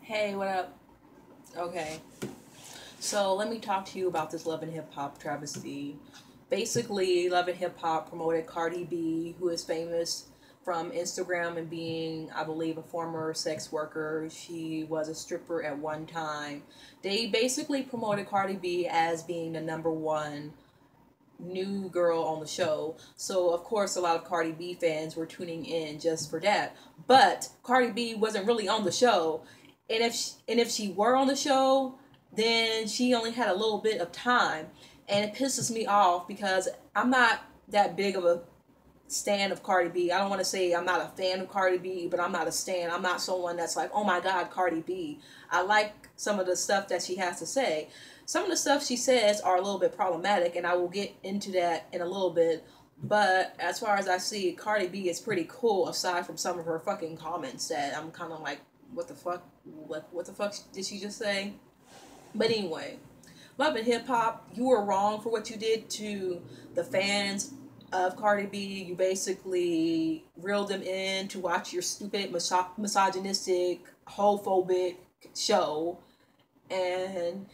Hey, what up? Okay, so let me talk to you about this Love and Hip Hop travesty. Basically, Love and Hip Hop promoted Cardi B, who is famous from Instagram and being, I believe, a former sex worker. She was a stripper at one time. They basically promoted Cardi B as being the number one new girl on the show. So of course a lot of Cardi B fans were tuning in just for that. But Cardi B wasn't really on the show. And if she were on the show, then she only had a little bit of time. And it pisses me off because I'm not that big of a stan of Cardi B. I don't want to say I'm not a fan of Cardi B, but I'm not a stan. I'm not someone that's like, oh my God, Cardi B. I like some of the stuff that she has to say. Some of the stuff she says are a little bit problematic, and I will get into that in a little bit. But as far as I see, Cardi B is pretty cool aside from some of her fucking comments that I'm kind of like, what the fuck? What the fuck did she just say? But anyway, Love and Hip Hop, you were wrong for what you did to the fans of Cardi B. You basically reeled them in to watch your stupid, misogynistic, homophobic show. And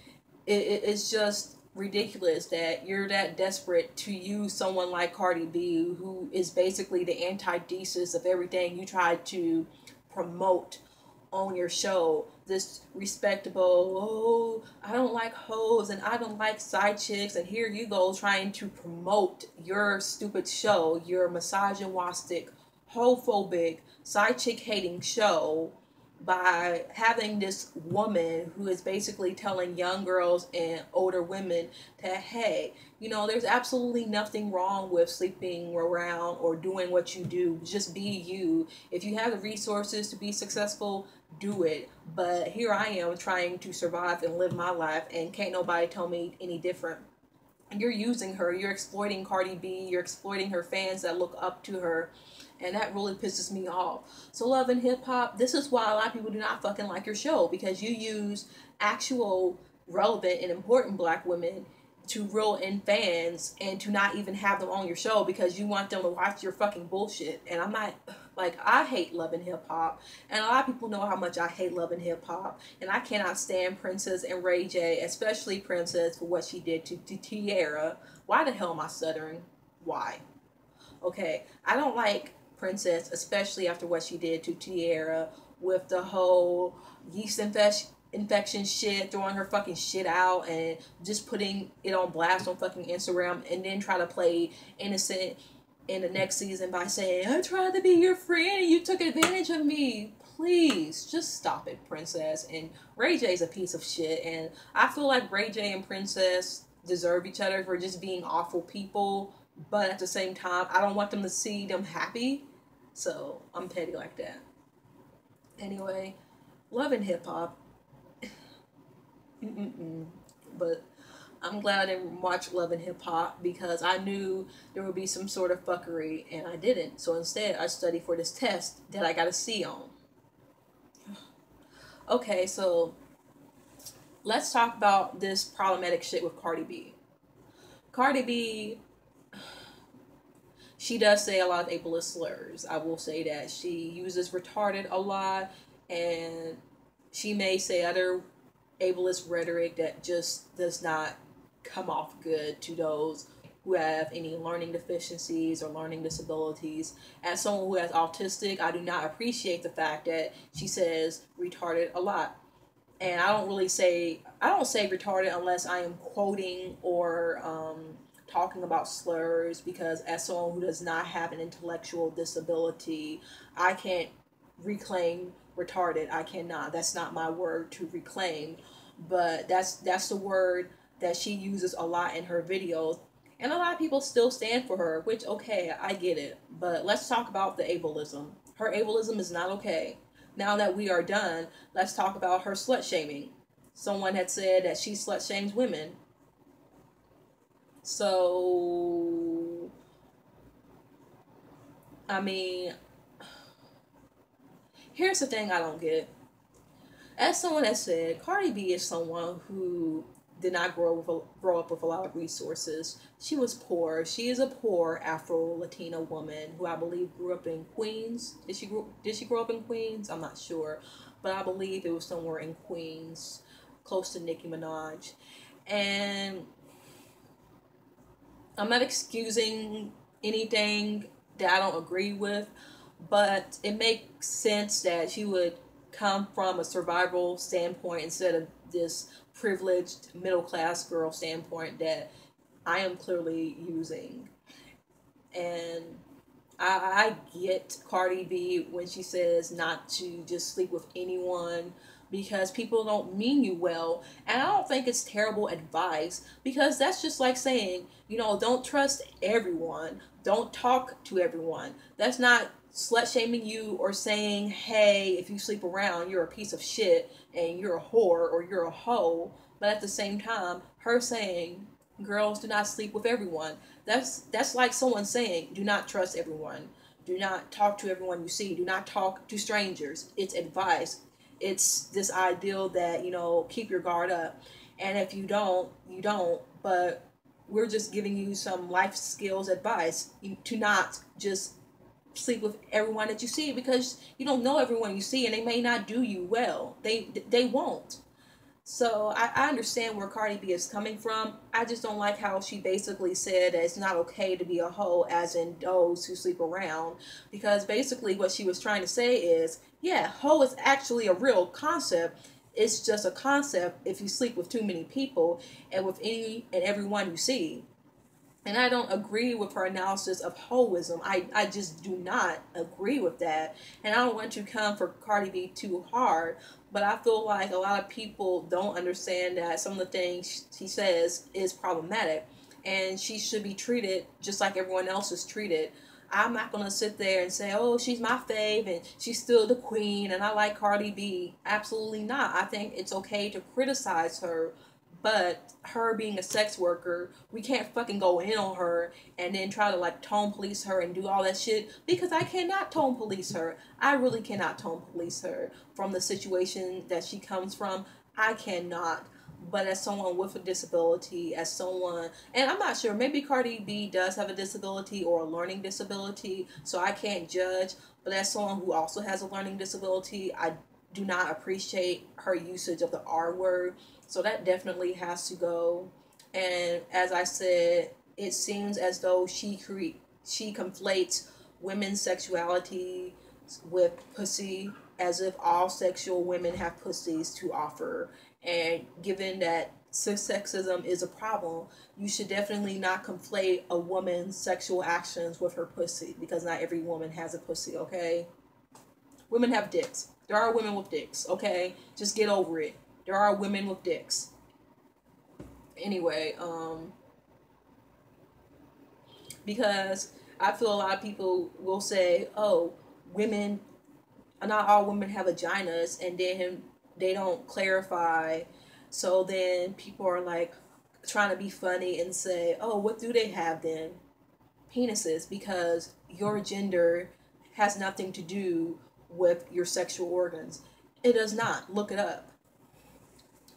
it's just ridiculous that you're that desperate to use someone like Cardi B, who is basically the antithesis of everything you try to promote on your show. This respectable, oh, I don't like hoes and I don't like side chicks, and here you go trying to promote your stupid show, your misogynistic, homophobic, side chick hating show, by having this woman who is basically telling young girls and older women that, hey, there's absolutely nothing wrong with sleeping around or doing what you do. Just be you. If you have the resources to be successful, do it. But here I am trying to survive and live my life, and can't nobody tell me any different. You're using her, you're exploiting Cardi B, you're exploiting her fans that look up to her, and that really pisses me off. So Love and Hip Hop, this is why a lot of people do not fucking like your show, because you use actual relevant and important black women to reel in fans and to not even have them on your show because you want them to watch your fucking bullshit. And I'm not, like, I hate Love and Hip Hop, and a lot of people know how much I hate Love and Hip Hop, and I cannot stand Princess and Ray J, especially Princess, for what she did to Tierra. Why the hell am I stuttering? Why? Okay, I don't like Princess, especially after what she did to Tierra with the whole infection shit, throwing her fucking shit out and just putting it on blast on fucking Instagram, and then try to play innocent in the next season by saying, I tried to be your friend and you took advantage of me. Please, just stop it, Princess. And Ray J's a piece of shit, and I feel like Ray J and Princess deserve each other for just being awful people, but at the same time, I don't want them to see them happy, so I'm petty like that. Anyway, Love and Hip Hop. But I'm glad I didn't watch Love and Hip Hop because I knew there would be some sort of fuckery, and I didn't. So instead, I studied for this test that I got a C on. Okay, so let's talk about this problematic shit with Cardi B. Cardi B, she does say a lot of ableist slurs. I will say that. She uses retarded a lot, and she may say other ableist rhetoric that just does not come off good to those who have any learning deficiencies or learning disabilities. As someone who has autistic, I do not appreciate the fact that she says retarded a lot. And I don't say retarded unless I am quoting or talking about slurs, because as someone who does not have an intellectual disability, I can't reclaim retarded. I cannot. That's not my word to reclaim, but that's the word that she uses a lot in her videos, and a lot of people still stand for her, which, okay, I get it. But let's talk about the ableism. Her ableism is not okay. Now that we are done, let's talk about her slut shaming. Someone had said that she slut shames women. So, I mean, here's the thing I don't get. As someone has said, Cardi B is someone who did not grow up with a lot of resources. She was poor. She is a poor Afro-Latina woman who I believe grew up in Queens. Did she grow up in Queens? I'm not sure, but I believe it was somewhere in Queens, close to Nicki Minaj. And I'm not excusing anything that I don't agree with, but it makes sense that she would come from a survival standpoint instead of this privileged middle class girl standpoint that I am clearly using. And I get Cardi B when she says not to just sleep with anyone because people don't mean you well. And I don't think it's terrible advice because that's just like saying, don't trust everyone. Don't talk to everyone. That's not slut shaming you or saying, hey, if you sleep around, you're a piece of shit and you're a whore or you're a hoe. But at the same time, her saying, girls, do not sleep with everyone. That's like someone saying, do not trust everyone. Do not talk to everyone you see. Do not talk to strangers. It's advice. It's this ideal that, keep your guard up. And if you don't, you don't. But we're just giving you some life skills advice to not just sleep with everyone that you see because you don't know everyone you see and they may not do you well. They won't. So I understand where Cardi B is coming from. I just don't like how she basically said that it's not okay to be a hoe, as in those who sleep around. Because basically what she was trying to say is, yeah, hoe is actually a real concept. It's just a concept if you sleep with too many people and with any and everyone you see. And I don't agree with her analysis of hoism. I just do not agree with that. And I don't want to come for Cardi B too hard, but I feel like a lot of people don't understand that some of the things she says is problematic. And she should be treated just like everyone else is treated. I'm not going to sit there and say, oh, she's my fave and she's still the queen and I like Cardi B. Absolutely not. I think it's okay to criticize her, but her being a sex worker, we can't fucking go in on her and then try to like tone police her and do all that shit because I cannot tone police her. I really cannot tone police her from the situation that she comes from. I cannot. But as someone with a disability, as someone, and I'm not sure, maybe Cardi B does have a disability or a learning disability, so I can't judge. But as someone who also has a learning disability, I do not appreciate her usage of the R word. So that definitely has to go. And as I said, it seems as though she conflates women's sexuality with pussy, as if all sexual women have pussies to offer. And given that sexism is a problem, you should definitely not conflate a woman's sexual actions with her pussy because not every woman has a pussy, okay? Women have dicks. There are women with dicks, okay? Just get over it. There are women with dicks. Anyway, because I feel a lot of people will say, oh, women, not all women have vaginas, and then they don't clarify. So then people are like trying to be funny and say, oh, what do they have then? Penises, because your gender has nothing to do with your sexual organs. It does not. Look it up.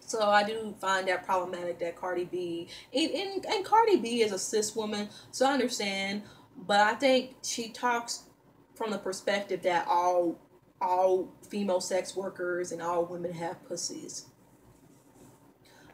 So I do find that problematic that Cardi B, and Cardi B is a cis woman, so I understand, but I think she talks from the perspective that all female sex workers and all women have pussies.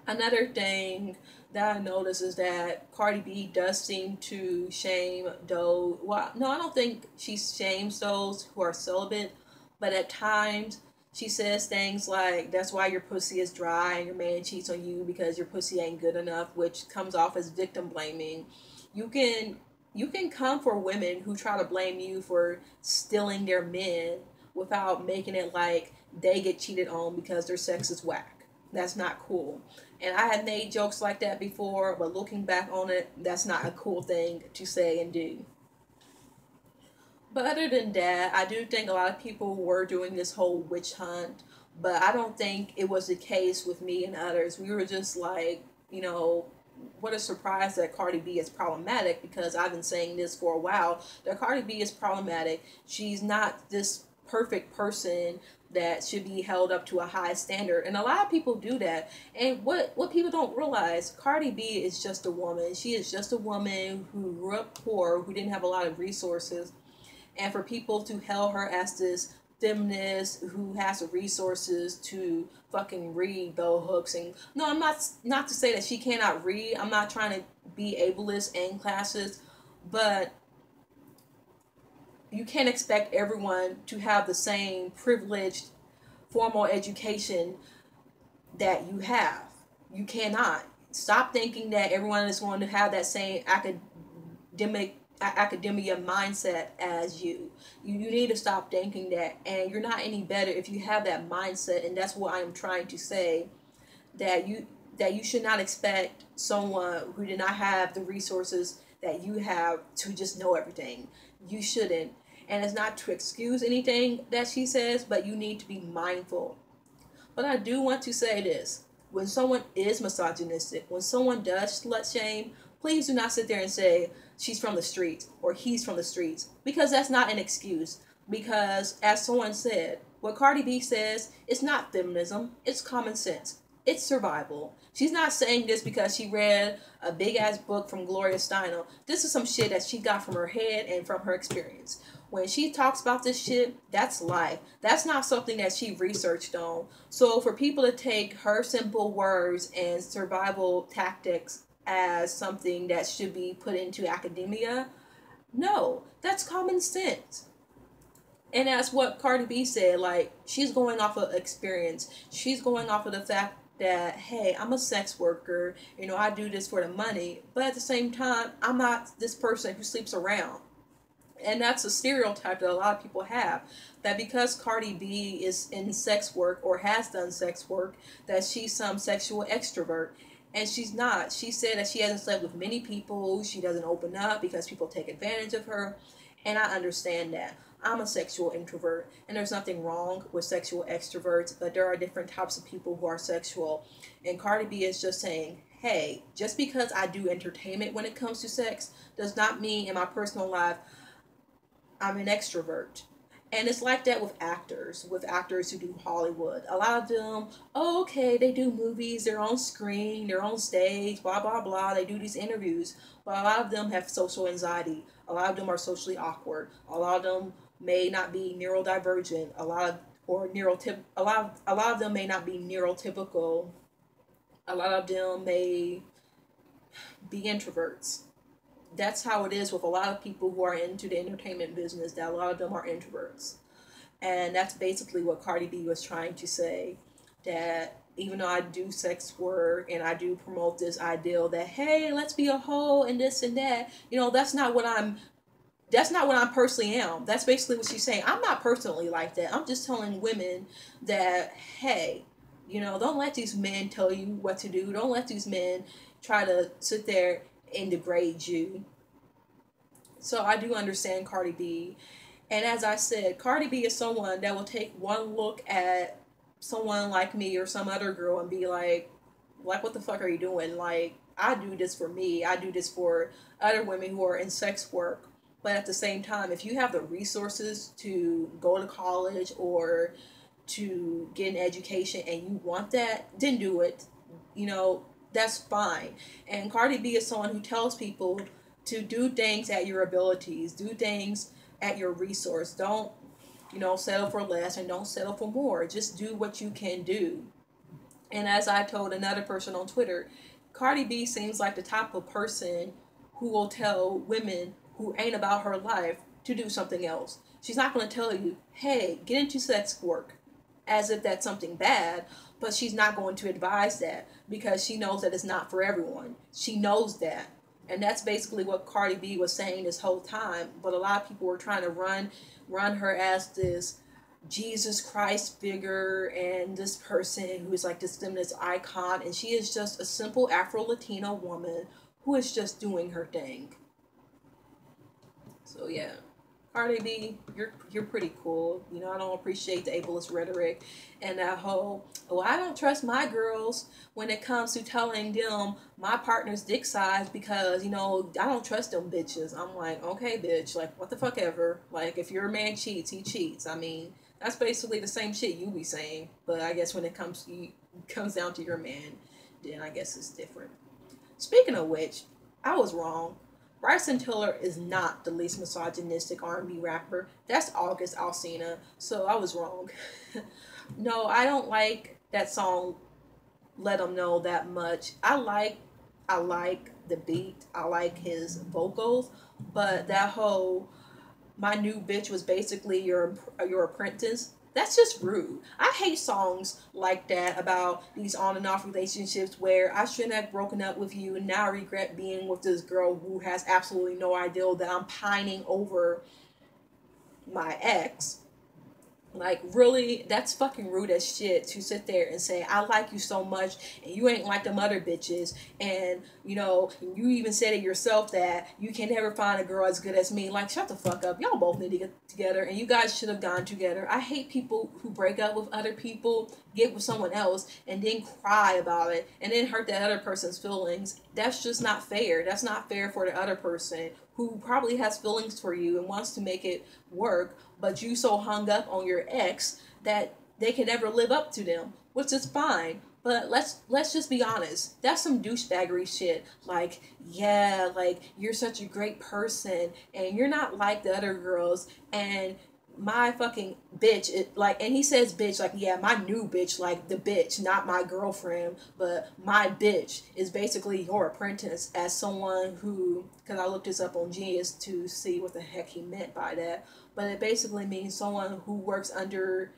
Another thing that I notice is that Cardi B does seem to shame those. Well, no, I don't think she shames those who are celibate, but at times she says things like, "That's why your pussy is dry and your man cheats on you because your pussy ain't good enough," which comes off as victim blaming. You can you can come for women who try to blame you for stealing their men without making it like they get cheated on because their sex is whack. That's not cool. And I had made jokes like that before, but looking back on it, that's not a cool thing to say and do. But other than that, I do think a lot of people were doing this whole witch hunt, but I don't think it was the case with me and others. We were just like, what a surprise that Cardi B is problematic, because I've been saying this for a while, that Cardi B is problematic. She's not this perfect person that should be held up to a high standard. And a lot of people do that. And what people don't realize, Cardi B is just a woman. She is just a woman who grew up poor, who didn't have a lot of resources. And for people to hail her as this feminist who has the resources to fucking read bell hooks, and no, I'm not to say that she cannot read. I'm not trying to be ableist and classist, but you can't expect everyone to have the same privileged formal education that you have. You cannot. Stop thinking that everyone is going to have that same academia mindset as you. You need to stop thinking that, and you're not any better if you have that mindset. And that's what I'm trying to say, that you should not expect someone who did not have the resources that you have to just know everything. You shouldn't. And it's not to excuse anything that she says, but you need to be mindful. But I do want to say this. When someone is misogynistic, when someone does slut shame, please do not sit there and say she's from the streets or he's from the streets, because that's not an excuse. Because as someone said, what Cardi B says, it's not feminism, it's common sense. It's survival. She's not saying this because she read a big ass book from Gloria Steinem. This is some shit that she got from her head and from her experience. When she talks about this shit, that's life. That's not something that she researched on. So for people to take her simple words and survival tactics as something that should be put into academia, no, that's common sense. And that's what Cardi B said. Like, she's going off of experience. She's going off of the fact that, hey, I'm a sex worker. You know, I do this for the money. But at the same time, I'm not this person who sleeps around. And that's a stereotype that a lot of people have. That because Cardi B is in sex work or has done sex work, that she's some sexual extrovert. And she's not. She said that she hasn't slept with many people. She doesn't open up because people take advantage of her. And I understand that. I'm a sexual introvert, and there's nothing wrong with sexual extroverts, but there are different types of people who are sexual. And Cardi B is just saying, hey, just because I do entertainment when it comes to sex does not mean in my personal life I'm an extrovert. And it's like that with actors who do Hollywood. A lot of them, oh, okay, they do movies, they're on screen, they're on stage, blah, blah, blah. They do these interviews. But a lot of them have social anxiety. A lot of them are socially awkward. A lot of them may not be neurodivergent. A lot of them may not be neurotypical. A lot of them may be introverts. That's how it is with a lot of people who are into the entertainment business, that a lot of them are introverts. And that's basically what Cardi B was trying to say, that even though I do sex work and I do promote this ideal that, hey, let's be a hoe and this and that, you know, that's not what I'm personally am. That's basically what she's saying. I'm not personally like that. I'm just telling women that, hey, you know, don't let these men tell you what to do. Don't let these men try to sit there and degrade you. So I do understand Cardi B. And as I said, Cardi B is someone that will take one look at someone like me or some other girl and be like, what the fuck are you doing? Like, I do this for me. I do this for other women who are in sex work. But at the same time, if you have the resources to go to college or to get an education and you want that, then do it. You know, that's fine. And Cardi B is someone who tells people to do things at your abilities, do things at your resource. Don't, you know, settle for less and don't settle for more. Just do what you can do. And as I told another person on Twitter, Cardi B seems like the type of person who will tell women who ain't about her life to do something else. She's not going to tell you, hey, get into sex work, as if that's something bad, but she's not going to advise that because she knows that it's not for everyone. She knows that. And that's basically what Cardi B was saying this whole time. But a lot of people were trying to run her as this Jesus Christ figure and this person who is like this feminist icon. And she is just a simple Afro-Latina woman who is just doing her thing. So yeah. Cardi B, you're pretty cool. You know, I don't appreciate the ableist rhetoric and that whole, oh, I don't trust my girls when it comes to telling them my partner's dick size because, you know, I don't trust them bitches. I'm like, okay, bitch, like, what the fuck ever. Like, if your man cheats, he cheats. I mean, that's basically the same shit you be saying. But I guess when it comes down to your man, then I guess it's different. Speaking of which, I was wrong. Bryson Tiller is not the least misogynistic R&B rapper. That's August Alsina, so I was wrong. No, I don't like that song Let 'Em Know that much. I like the beat. I like his vocals, but that whole my new bitch was basically your apprentice. That's just rude. I hate songs like that about these on and off relationships where I shouldn't have broken up with you and now I regret being with this girl who has absolutely no idea that I'm pining over my ex. Like, really, that's fucking rude as shit to sit there and say, I like you so much, and you ain't like them other bitches. And, you know, you even said it yourself that you can never find a girl as good as me. Like, shut the fuck up. Y'all both need to get together, and you guys should have gone together. I hate people who break up with other people, get with someone else, and then cry about it, and then hurt that other person's feelings. That's just not fair. That's not fair for the other person who probably has feelings for you and wants to make it work, but you so hung up on your ex that they can never live up to them, which is fine. But let's just be honest. That's some douchebaggery shit. Like, yeah, like you're such a great person and you're not like the other girls and my fucking bitch like, and he says bitch like, yeah, my new bitch, like the bitch, not my girlfriend, but my bitch is basically your apprentice. As someone who, because I looked this up on Genius to see what the heck he meant by that, but it basically means someone who works under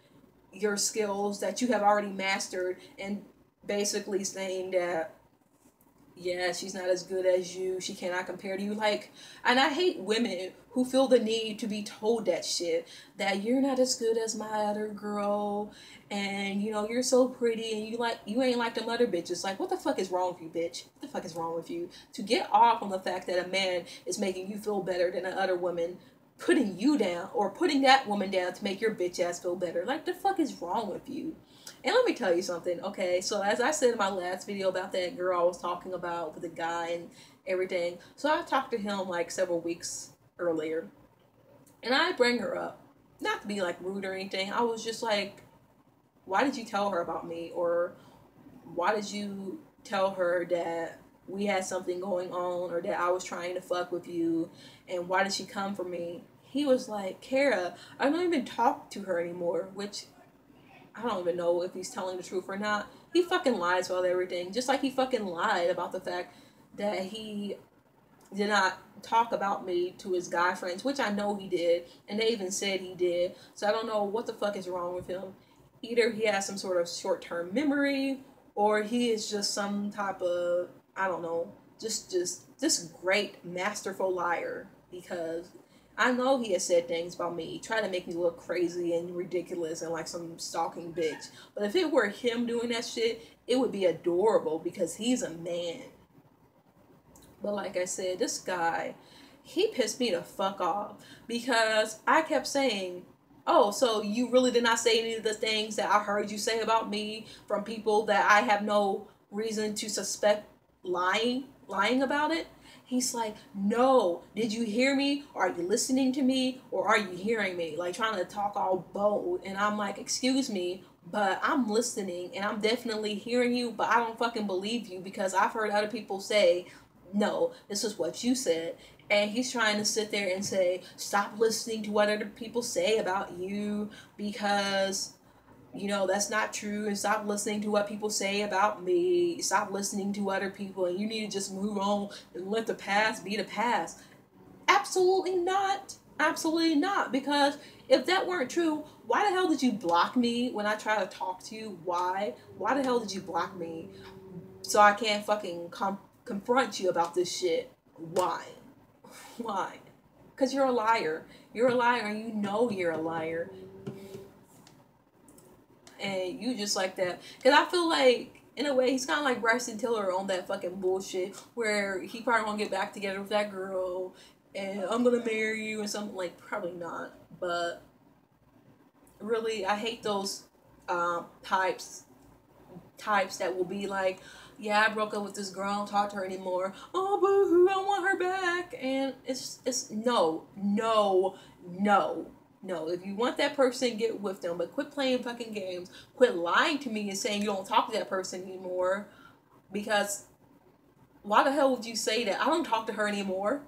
your skills that you have already mastered, and basically saying that, yeah, she's not as good as you, she cannot compare to you. Like, and I hate women who feel the need to be told that shit, that you're not as good as my other girl, and you know, you're so pretty and you ain't like them other bitches. Like, what the fuck is wrong with you, bitch? What the fuck is wrong with you? To get off on the fact that a man is making you feel better than the other woman, putting you down or putting that woman down to make your bitch ass feel better. Like, the fuck is wrong with you? And let me tell you something, okay? So as I said in my last video about that girl I was talking about with the guy and everything, so I talked to him like several weeks earlier, and I bring her up, not to be like rude or anything. I was just like, why did you tell her about me? Or why did you tell her that we had something going on or that I was trying to fuck with you? And why did she come for me? He was like, Kara, I don't even talk to her anymore, which I don't even know if he's telling the truth or not. He fucking lies about everything. Just like he fucking lied about the fact that he did not talk about me to his guy friends, which I know he did, and they even said he did. So I don't know what the fuck is wrong with him. Either he has some sort of short-term memory, or he is just some type of, I don't know, just great masterful liar, because I know he has said things about me, try to make me look crazy and ridiculous and like some stalking bitch. But if it were him doing that shit, it would be adorable because he's a man. But like I said, this guy, he pissed me the fuck off because I kept saying, oh, so you really did not say any of the things that I heard you say about me from people that I have no reason to suspect lying about it? He's like, no, did you hear me? Are you listening to me? Or are you hearing me? Like, trying to talk all bold. And I'm like, excuse me, but I'm listening and I'm definitely hearing you, but I don't fucking believe you because I've heard other people say, no, this is what you said. And he's trying to sit there and say, stop listening to what other people say about you because, you know, that's not true, and stop listening to what people say about me. Stop listening to other people, and you need to just move on and let the past be the past. Absolutely not. Absolutely not. Because if that weren't true, why the hell did you block me when I try to talk to you? Why? Why the hell did you block me? So I can't fucking confront you about this shit. Why? Why? Because you're a liar. You're a liar and you know you're a liar. And you just like that. Because I feel like, in a way, he's kind of like Bryson Tiller on that fucking bullshit where he probably won't get back together with that girl. and I'm gonna marry you and something like, probably not, but really, I hate those types that will be like, yeah, I broke up with this girl, I don't talk to her anymore. Oh, boo hoo, I want her back. And it's no, no, no, no. If you want that person, get with them, but quit playing fucking games. Quit lying to me and saying you don't talk to that person anymore. Because why the hell would you say that? I don't talk to her anymore.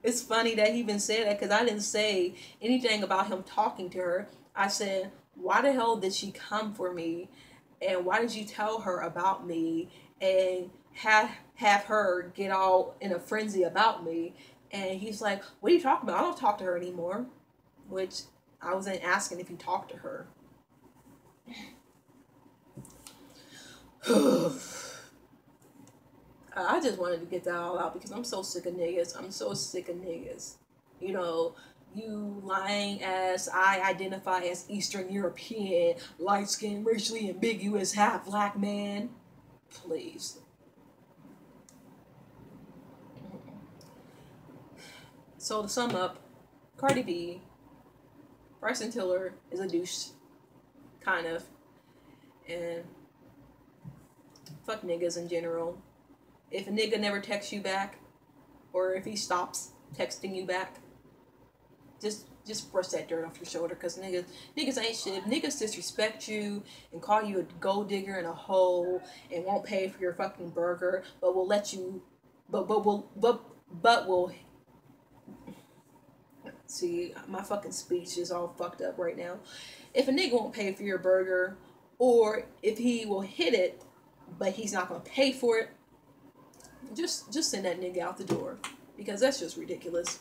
It's funny that he even said that, because I didn't say anything about him talking to her. I said, why the hell did she come for me? And why did you tell her about me and have her get all in a frenzy about me? And he's like, what are you talking about? I don't talk to her anymore. Which I wasn't asking if you talked to her. I just wanted to get that all out because I'm so sick of niggas. I'm so sick of niggas. You know, you lying ass, I identify as Eastern European, light skinned, racially ambiguous, half black man. Please. So to sum up, Cardi B, Bryson Tiller is a douche, kind of, and fuck niggas in general. If a nigga never texts you back, or if he stops texting you back, just brush that dirt off your shoulder, because niggas ain't shit. If niggas disrespect you and call you a gold digger and a hoe and won't pay for your fucking burger, but will let you, but will see, my fucking speech is all fucked up right now. If a nigga won't pay for your burger, or if he will hit it, but he's not gonna pay for it, just send that nigga out the door, because that's just ridiculous.